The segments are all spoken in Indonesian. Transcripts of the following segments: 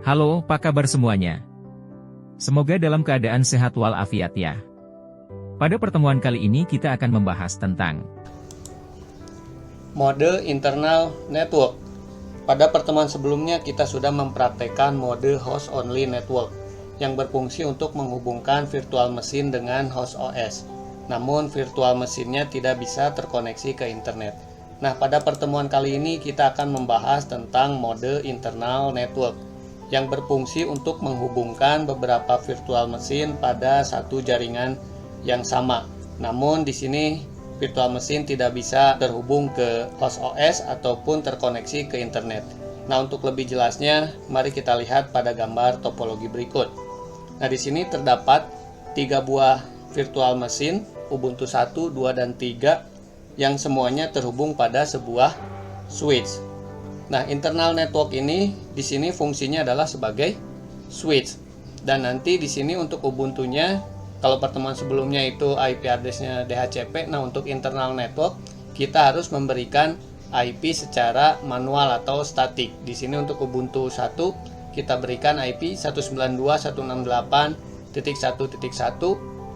Halo, apa kabar semuanya? Semoga dalam keadaan sehat walafiat ya. Pada pertemuan kali ini kita akan membahas tentang mode internal network. Pada pertemuan sebelumnya kita sudah mempraktekkan mode host only network yang berfungsi untuk menghubungkan virtual mesin dengan host OS. Namun virtual mesinnya tidak bisa terkoneksi ke internet. Nah, pada pertemuan kali ini kita akan membahas tentang mode internal network yang berfungsi untuk menghubungkan beberapa virtual mesin pada satu jaringan yang sama. Namun di sini virtual mesin tidak bisa terhubung ke host OS ataupun terkoneksi ke internet. Nah, untuk lebih jelasnya, mari kita lihat pada gambar topologi berikut. Nah, di sini terdapat 3 buah virtual mesin Ubuntu 1, 2, dan 3 yang semuanya terhubung pada sebuah switch. Nah, internal network ini di sini fungsinya adalah sebagai switch. Dan nanti di sini untuk Ubuntu-nya, kalau pertemuan sebelumnya itu IP address-nya DHCP, nah untuk internal network kita harus memberikan IP secara manual atau statik. Di sini untuk Ubuntu 1 kita berikan IP 192.168.1.1,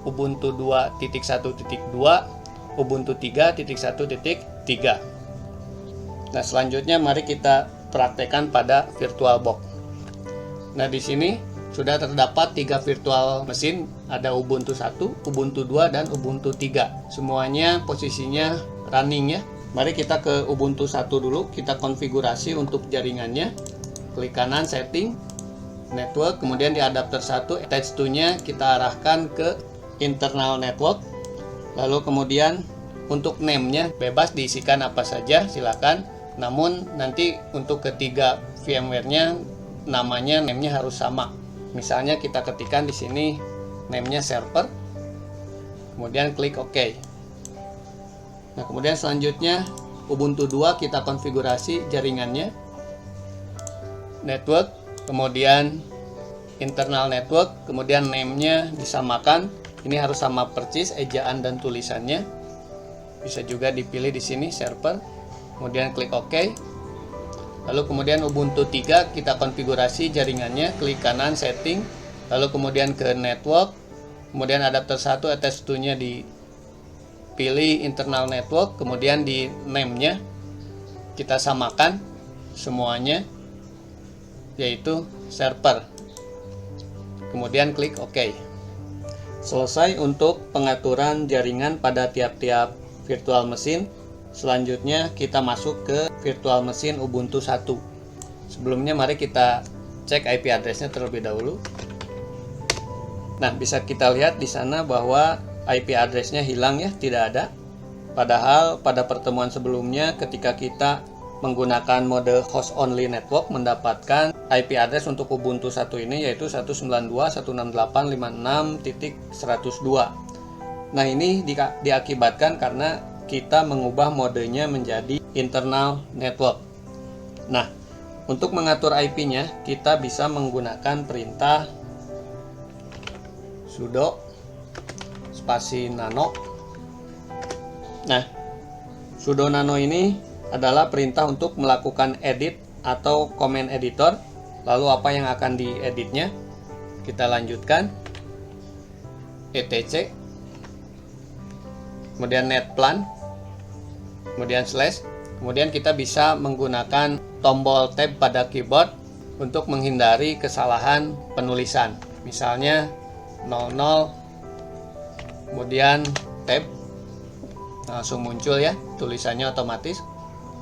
Ubuntu 2.1.2, Ubuntu 3.1.3. Nah, selanjutnya mari kita praktekkan pada VirtualBox. Nah, di sini sudah terdapat 3 virtual mesin, ada Ubuntu 1, Ubuntu 2, dan Ubuntu 3. Semuanya posisinya running ya. Mari kita ke Ubuntu 1 dulu, kita konfigurasi untuk jaringannya. Klik kanan setting, network, kemudian di adapter 1 attach to-nya kita arahkan ke internal network. Lalu kemudian untuk name-nya bebas diisikan apa saja, silakan. Namun nanti untuk ketiga VMware-nya name-nya harus sama. Misalnya kita ketikkan di sini name-nya server. Kemudian klik OK. Nah, kemudian selanjutnya Ubuntu 2 kita konfigurasi jaringannya. Network, kemudian internal network, kemudian name-nya disamakan. Ini harus sama persis ejaan dan tulisannya. Bisa juga dipilih di sini server. Kemudian klik OK. Lalu kemudian Ubuntu 3 kita konfigurasi jaringannya, klik kanan setting, lalu kemudian ke network, kemudian adapter 1 attach to-nya dipilih internal network, kemudian di name-nya kita samakan semuanya yaitu server. Kemudian klik OK. Selesai untuk pengaturan jaringan pada tiap-tiap virtual mesin. Selanjutnya kita masuk ke virtual mesin Ubuntu 1. Sebelumnya mari kita cek IP address-nya terlebih dahulu. Nah, bisa kita lihat di sana bahwa IP address-nya hilang ya, tidak ada. Padahal pada pertemuan sebelumnya ketika kita menggunakan mode host only network mendapatkan IP address untuk Ubuntu 1 ini yaitu 192.168.5.6.102. Nah, ini diakibatkan karena kita mengubah modenya menjadi internal network. Nah, untuk mengatur IP-nya kita bisa menggunakan perintah sudo spasi nano. Nah, sudo nano ini adalah perintah untuk melakukan edit atau command editor. Lalu apa yang akan dieditnya? Kita lanjutkan etc, kemudian netplan, kemudian slash. Kemudian kita bisa menggunakan tombol tab pada keyboard untuk menghindari kesalahan penulisan. Misalnya 00, kemudian tab, langsung muncul ya tulisannya otomatis.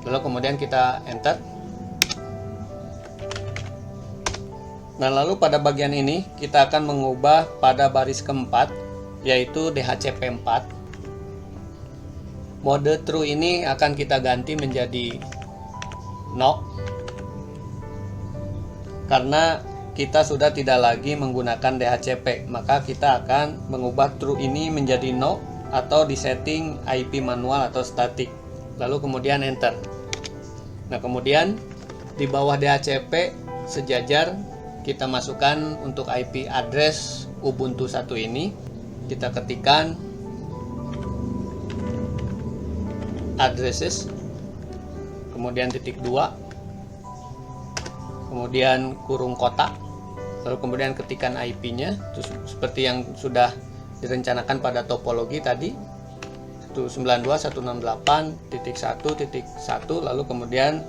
Lalu kemudian kita enter. Nah, lalu pada bagian ini kita akan mengubah pada baris keempat yaitu DHCP 4. Mode true ini akan kita ganti menjadi no, karena kita sudah tidak lagi menggunakan DHCP, maka kita akan mengubah true ini menjadi no atau disetting IP manual atau static. Lalu kemudian enter. Nah, kemudian di bawah DHCP sejajar kita masukkan untuk IP address Ubuntu 1 ini. Kita ketikkan addresses, kemudian titik 2, kemudian kurung kotak, lalu kemudian ketikkan IP-nya seperti yang sudah direncanakan pada topologi tadi, 192.168.1.1, lalu kemudian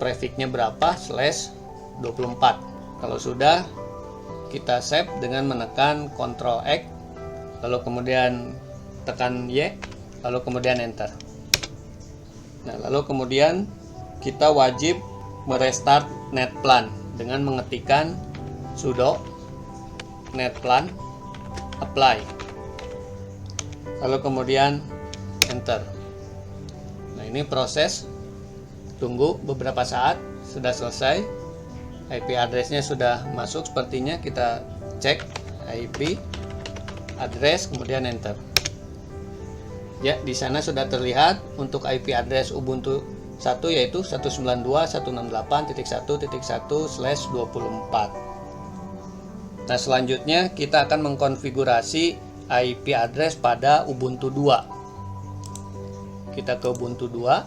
prefiknya berapa, /24. Kalau sudah, kita save dengan menekan Ctrl X, lalu kemudian tekan Y, lalu kemudian enter. Nah, lalu kemudian kita wajib merestart netplan dengan mengetikkan sudo netplan apply, lalu kemudian enter. Nah, ini proses, tunggu beberapa saat. Sudah selesai, IP address-nya sudah masuk sepertinya. Kita cek IP address, kemudian enter. Ya, di sana sudah terlihat untuk IP address Ubuntu 1 yaitu 192.168.1.1/24. Nah, selanjutnya kita akan mengkonfigurasi IP address pada Ubuntu 2. Kita ke Ubuntu 2.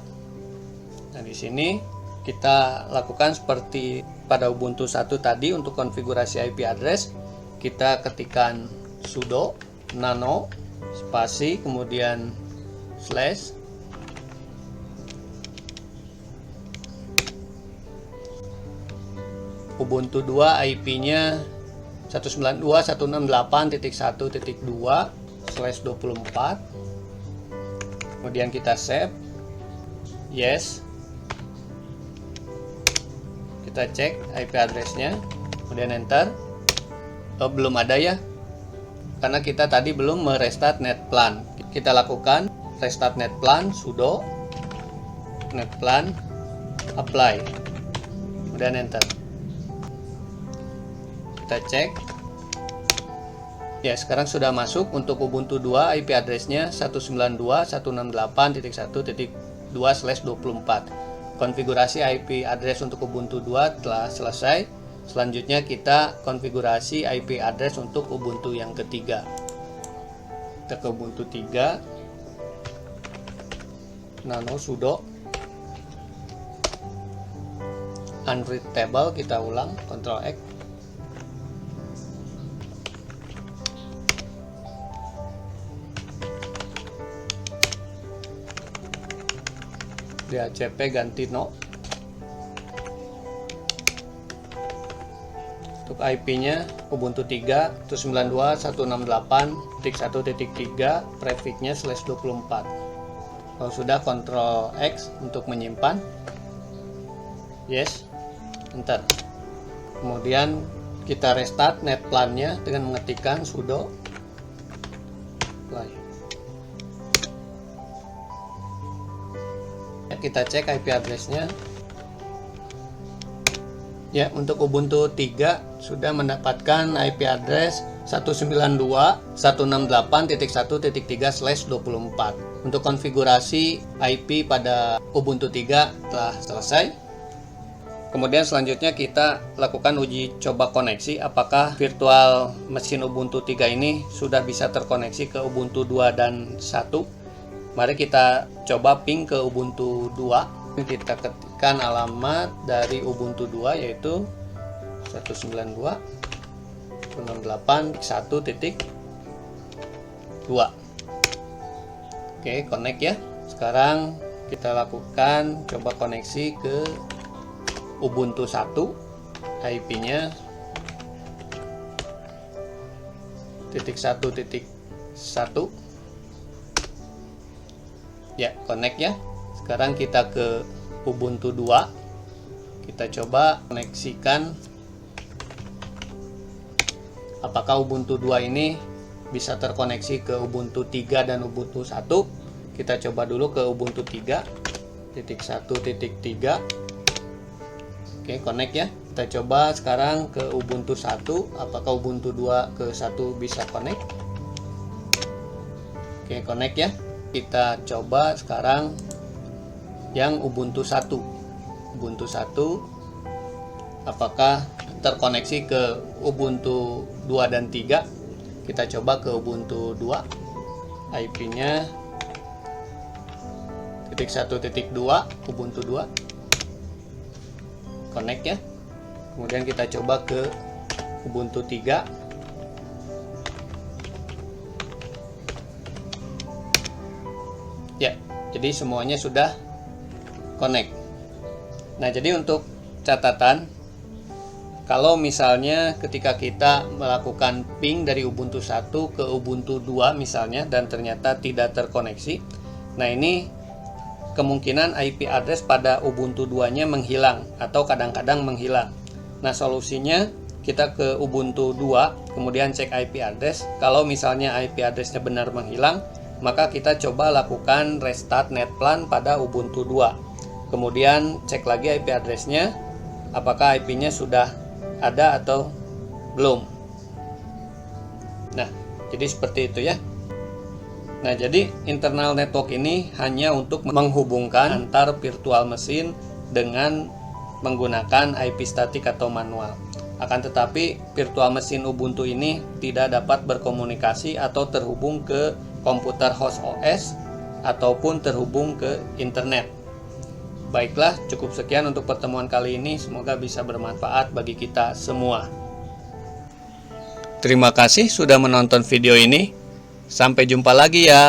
Nah, di sini kita lakukan seperti pada Ubuntu 1 tadi. Untuk konfigurasi IP address, kita ketikkan sudo nano spasi kemudian slash Ubuntu 2 IP-nya 192.168.1.2/24. Kemudian kita save, yes. Kita cek IP address-nya, kemudian enter. Belum ada ya, karena kita tadi belum merestart netplan. Kita lakukan restart netplan, sudo netplan apply, kemudian enter. Kita cek. Ya, sekarang sudah masuk. Untuk Ubuntu 2 IP address-nya 192.168.2/24. Konfigurasi IP address untuk Ubuntu 2 telah selesai. Selanjutnya kita konfigurasi IP address untuk Ubuntu yang ketiga. Kita ke Ubuntu 3, nano sudo unread table, kita ulang, Ctrl X. DHCP ganti no. Untuk IP-nya Ubuntu 3 192.168.1.3, prefiknya /24. Kalau sudah, Ctrl X untuk menyimpan, yes, enter. Kemudian kita restart netplan-nya dengan mengetikkan sudo apply. Kita cek IP address-nya. Ya, untuk Ubuntu 3 sudah mendapatkan IP address 192.168.1.3/24. Untuk konfigurasi IP pada Ubuntu 3 telah selesai. Kemudian selanjutnya kita lakukan uji coba koneksi apakah virtual mesin Ubuntu 3 ini sudah bisa terkoneksi ke Ubuntu 2 dan 1. Mari kita coba ping ke Ubuntu 2. Kita ketikkan alamat dari Ubuntu 2 yaitu 192.168.1.2. Oke, connect ya. Sekarang kita lakukan coba koneksi ke Ubuntu 1. IP-nya .1.1. Ya, connect ya. Sekarang kita ke Ubuntu 2. Kita coba koneksikan apakah Ubuntu 2 ini bisa terkoneksi ke Ubuntu 3 dan Ubuntu 1. Kita coba dulu ke Ubuntu 3.1.3. Oke, connect ya. Kita coba sekarang ke Ubuntu 1. Apakah Ubuntu 2 ke 1 bisa connect? Oke, connect ya. Kita coba sekarang yang Ubuntu 1. Ubuntu 1 apakah terkoneksi ke Ubuntu 2 dan 3? Kita coba ke Ubuntu 2. IP-nya .1.2 Ubuntu 2. Connect ya. Kemudian kita coba ke Ubuntu 3. Ya, jadi semuanya sudah connect. Nah, jadi untuk catatan, kalau misalnya ketika kita melakukan ping dari Ubuntu 1 ke Ubuntu 2 misalnya dan ternyata tidak terkoneksi, nah ini kemungkinan IP address pada Ubuntu 2-nya menghilang atau kadang-kadang menghilang. Nah, solusinya kita ke Ubuntu 2, kemudian cek IP address. Kalau misalnya IP address-nya benar menghilang, maka kita coba lakukan restart netplan pada Ubuntu 2. Kemudian cek lagi IP address-nya, apakah IP-nya sudah ada atau belum. Nah, jadi seperti itu ya. Nah, jadi internal network ini hanya untuk menghubungkan antar virtual mesin dengan menggunakan IP statik atau manual. Akan tetapi virtual mesin Ubuntu ini tidak dapat berkomunikasi atau terhubung ke komputer host OS ataupun terhubung ke internet. Baiklah, cukup sekian untuk pertemuan kali ini. Semoga bisa bermanfaat bagi kita semua. Terima kasih sudah menonton video ini. Sampai jumpa lagi ya.